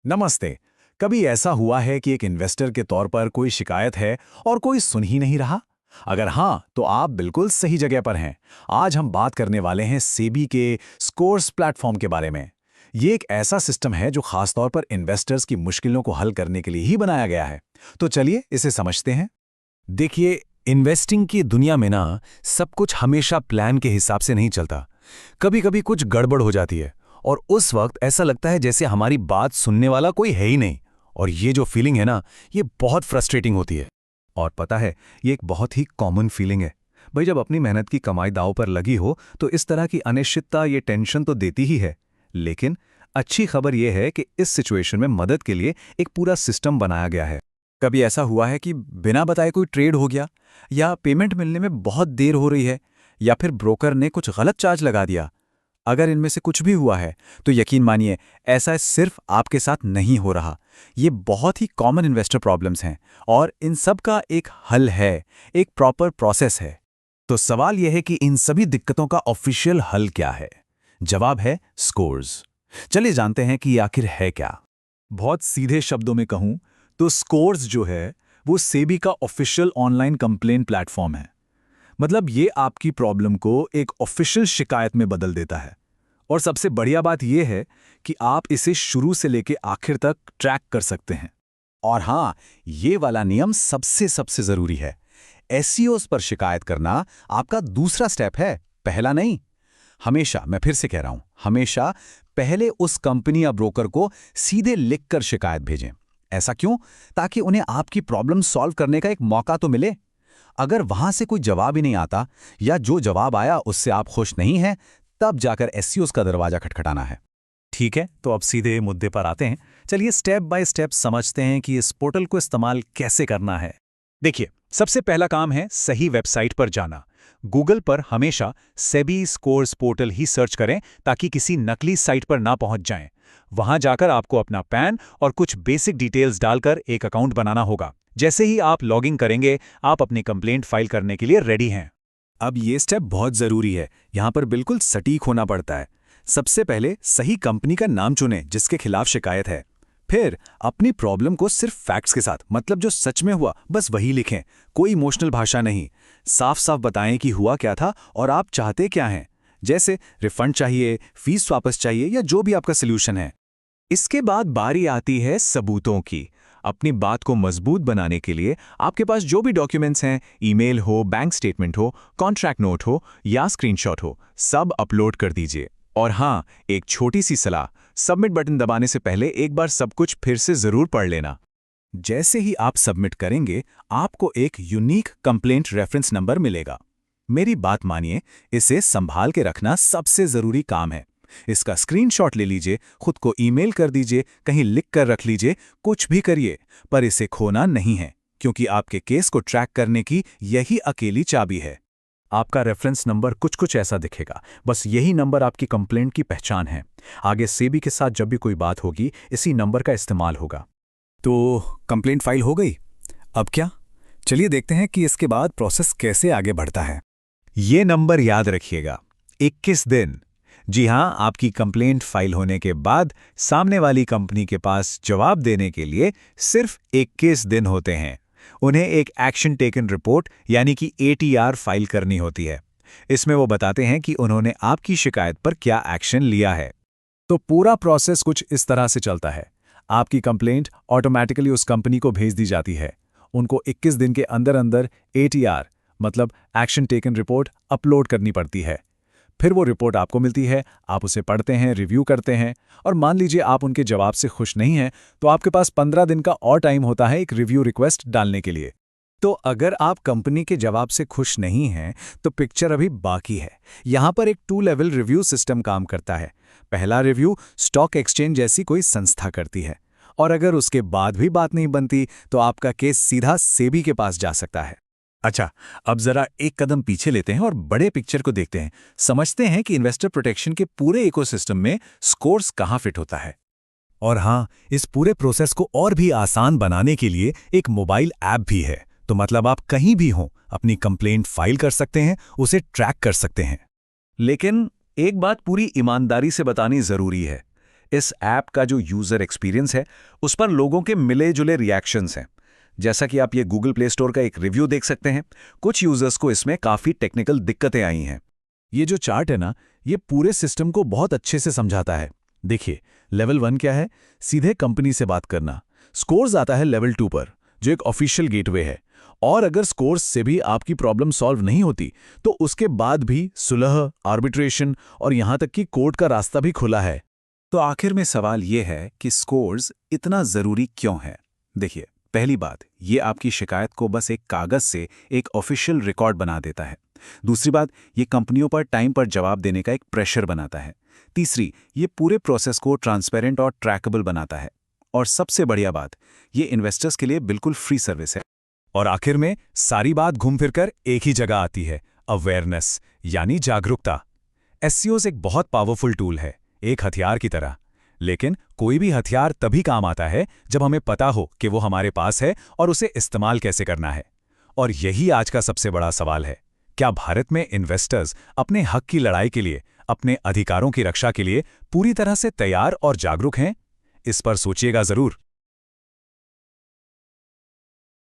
नमस्ते। कभी ऐसा हुआ है कि एक इन्वेस्टर के तौर पर कोई शिकायत है और कोई सुन ही नहीं रहा? अगर हाँ, तो आप बिल्कुल सही जगह पर हैं। आज हम बात करने वाले हैं सेबी के स्कोर्स प्लेटफॉर्म के बारे में। ये एक ऐसा सिस्टम है जो खासतौर पर इन्वेस्टर्स की मुश्किलों को हल करने के लिए ही बनाया गया है। तो चलिए इसे समझते हैं। देखिए, इन्वेस्टिंग की दुनिया में ना सब कुछ हमेशा प्लान के हिसाब से नहीं चलता। कभी-कभी कुछ गड़बड़ हो जाती है और उस वक्त ऐसा लगता है जैसे हमारी बात सुनने वाला कोई है ही नहीं। और ये जो फीलिंग है ना, ये बहुत फ्रस्ट्रेटिंग होती है। और पता है, ये एक बहुत ही कॉमन फीलिंग है। भाई, जब अपनी मेहनत की कमाई दांव पर लगी हो तो इस तरह की अनिश्चितता ये टेंशन तो देती ही है। लेकिन अच्छी खबर ये है कि इस सिचुएशन में मदद के लिए एक पूरा सिस्टम बनाया गया है। कभी ऐसा हुआ है कि बिना बताए कोई ट्रेड हो गया, या पेमेंट मिलने में बहुत देर हो रही है, या फिर ब्रोकर ने कुछ गलत चार्ज लगा दिया? अगर इनमें से कुछ भी हुआ है तो यकीन मानिए, ऐसा सिर्फ आपके साथ नहीं हो रहा। ये बहुत ही कॉमन इन्वेस्टर प्रॉब्लम्स हैं और इन सब का एक हल है, एक प्रॉपर प्रोसेस है। तो सवाल यह है कि इन सभी दिक्कतों का ऑफिशियल हल क्या है? जवाब है स्कोर्स। चलिए जानते हैं कि ये आखिर है क्या। बहुत सीधे शब्दों में कहूं तो स्कोर्स जो है वो सेबी का ऑफिशियल ऑनलाइन कंप्लेंट प्लेटफॉर्म है। मतलब ये आपकी प्रॉब्लम को एक ऑफिशियल शिकायत में बदल देता है। और सबसे बढ़िया बात यह है कि आप इसे शुरू से लेकर आखिर तक ट्रैक कर सकते हैं। और हाँ, ये वाला नियम सबसे सबसे जरूरी है। एसईओस पर शिकायत करना आपका दूसरा स्टेप है, पहला नहीं। हमेशा, मैं फिर से कह रहा हूं, हमेशा पहले उस कंपनी या ब्रोकर को सीधे लिखकर शिकायत भेजें। ऐसा क्यों? ताकि उन्हें आपकी प्रॉब्लम सॉल्व करने का एक मौका तो मिले। अगर वहां से कोई जवाब ही नहीं आता, या जो जवाब आया उससे आप खुश नहीं हैं, तब जाकर एसईओस का दरवाजा खटखटाना है। ठीक है, तो अब सीधे मुद्दे पर आते हैं। चलिए स्टेप बाय स्टेप समझते हैं कि इस पोर्टल को इस्तेमाल कैसे करना है। देखिए, सबसे पहला काम है सही वेबसाइट पर जाना। गूगल पर हमेशा सेबी स्कोर्स पोर्टल ही सर्च करें ताकि किसी नकली साइट पर ना पहुंच जाएं। वहां जाकर आपको अपना पैन और कुछ बेसिक डिटेल्स डालकर एक अकाउंट बनाना होगा। जैसे ही आप लॉगिन करेंगे, आप अपनी कंप्लेंट फाइल करने के लिए रेडी हैं। अब ये स्टेप बहुत जरूरी है। यहाँ पर बिल्कुल सटीक होना पड़ता है। सबसे पहले सही कंपनी का नाम चुनें जिसके खिलाफ शिकायत है। फिर अपनी प्रॉब्लम को सिर्फ फैक्ट्स के साथ, मतलब जो सच में हुआ, बस वही लिखें। कोई इमोशनल भाषा नहीं। साफ साफ बताएं कि हुआ क्या था और आप चाहते क्या हैं। जैसे रिफंड चाहिए, फीस वापस चाहिए, या जो भी आपका सोल्यूशन है। इसके बाद बारी आती है सबूतों की। अपनी बात को मजबूत बनाने के लिए आपके पास जो भी डॉक्यूमेंट्स हैं, ईमेल हो, बैंक स्टेटमेंट हो, कॉन्ट्रैक्ट नोट हो या स्क्रीनशॉट हो, सब अपलोड कर दीजिए। और हाँ, एक छोटी सी सलाह, सबमिट बटन दबाने से पहले एक बार सब कुछ फिर से जरूर पढ़ लेना। जैसे ही आप सबमिट करेंगे, आपको एक यूनिक कंप्लेंट रेफरेंस नंबर मिलेगा। मेरी बात मानिए, इसे संभाल के रखना सबसे जरूरी काम है। इसका स्क्रीनशॉट ले लीजिए, खुद को ईमेल कर दीजिए, कहीं लिख कर रख लीजिए, कुछ भी करिए, पर इसे खोना नहीं है, क्योंकि आपके केस को ट्रैक करने की यही अकेली चाबी है। आपका रेफरेंस नंबर कुछ ऐसा दिखेगा। बस यही नंबर आपकी कंप्लेंट की पहचान है। आगे सेबी के साथ जब भी कोई बात होगी, इसी नंबर का इस्तेमाल होगा। तो कंप्लेंट फाइल हो गई। अब क्या? चलिए देखते हैं कि इसके बाद प्रोसेस कैसे आगे बढ़ता है। ये नंबर याद रखिएगा, 21 दिन। जी हां, आपकी कंप्लेंट फाइल होने के बाद सामने वाली कंपनी के पास जवाब देने के लिए सिर्फ 21 दिन होते हैं। उन्हें एक एक्शन टेकन रिपोर्ट यानी कि एटीआर फाइल करनी होती है। इसमें वो बताते हैं कि उन्होंने आपकी शिकायत पर क्या एक्शन लिया है। तो पूरा प्रोसेस कुछ इस तरह से चलता है। आपकी कंप्लेंट ऑटोमेटिकली उस कंपनी को भेज दी जाती है। उनको 21 दिन के अंदर अंदर एटीआर मतलब एक्शन टेकन रिपोर्ट अपलोड करनी पड़ती है। फिर वो रिपोर्ट आपको मिलती है, आप उसे पढ़ते हैं, रिव्यू करते हैं, और मान लीजिए आप उनके जवाब से खुश नहीं हैं, तो आपके पास 15 दिन का और टाइम होता है एक रिव्यू रिक्वेस्ट डालने के लिए। तो अगर आप कंपनी के जवाब से खुश नहीं हैं, तो पिक्चर अभी बाकी है। यहाँ पर एक 2 लेवल रिव्यू सिस्टम काम करता है। पहला रिव्यू स्टॉक एक्सचेंज जैसी कोई संस्था करती है, और अगर उसके बाद भी बात नहीं बनती, तो आपका केस सीधा सेबी के पास जा सकता है। अच्छा, अब जरा एक कदम पीछे लेते हैं और बड़े पिक्चर को देखते हैं। समझते हैं कि इन्वेस्टर प्रोटेक्शन के पूरे इकोसिस्टम में स्कोर्स कहाँ फिट होता है। और हाँ, इस पूरे प्रोसेस को और भी आसान बनाने के लिए एक मोबाइल ऐप भी है। तो मतलब आप कहीं भी हों, अपनी कंप्लेंट फाइल कर सकते हैं, उसे ट्रैक कर सकते हैं। लेकिन एक बात पूरी ईमानदारी से बतानी जरूरी है, इस ऐप का जो यूज़र एक्सपीरियंस है उस पर लोगों के मिले जुले रिएक्शंस हैं। जैसा कि आप ये गूगल प्ले स्टोर का एक रिव्यू देख सकते हैं, कुछ यूजर्स को इसमें काफ़ी टेक्निकल दिक्कतें आई हैं। ये जो चार्ट है ना, ये पूरे सिस्टम को बहुत अच्छे से समझाता है। देखिए, लेवल 1 क्या है? सीधे कंपनी से बात करना। स्कोर्स आता है लेवल 2 पर, जो एक ऑफिशियल गेटवे है। और अगर स्कोर्स से भी आपकी प्रॉब्लम सॉल्व नहीं होती, तो उसके बाद भी सुलह, आर्बिट्रेशन और यहाँ तक कि कोर्ट का रास्ता भी खुला है। तो आखिर में सवाल ये है कि स्कोर्स इतना ज़रूरी क्यों है? देखिए, पहली बात, ये आपकी शिकायत को बस एक कागज़ से एक ऑफिशियल रिकॉर्ड बना देता है। दूसरी बात, ये कंपनियों पर टाइम पर जवाब देने का एक प्रेशर बनाता है। तीसरी, ये पूरे प्रोसेस को ट्रांसपेरेंट और ट्रैकेबल बनाता है। और सबसे बढ़िया बात, ये इन्वेस्टर्स के लिए बिल्कुल फ्री सर्विस है। और आखिर में सारी बात घूम फिरकर एक ही जगह आती है, अवेयरनेस, यानी जागरूकता। एसईओ एक बहुत पावरफुल टूल है, एक हथियार की तरह। लेकिन कोई भी हथियार तभी काम आता है जब हमें पता हो कि वो हमारे पास है और उसे इस्तेमाल कैसे करना है। और यही आज का सबसे बड़ा सवाल है, क्या भारत में इन्वेस्टर्स अपने हक की लड़ाई के लिए, अपने अधिकारों की रक्षा के लिए पूरी तरह से तैयार और जागरूक हैं? इस पर सोचिएगा जरूर।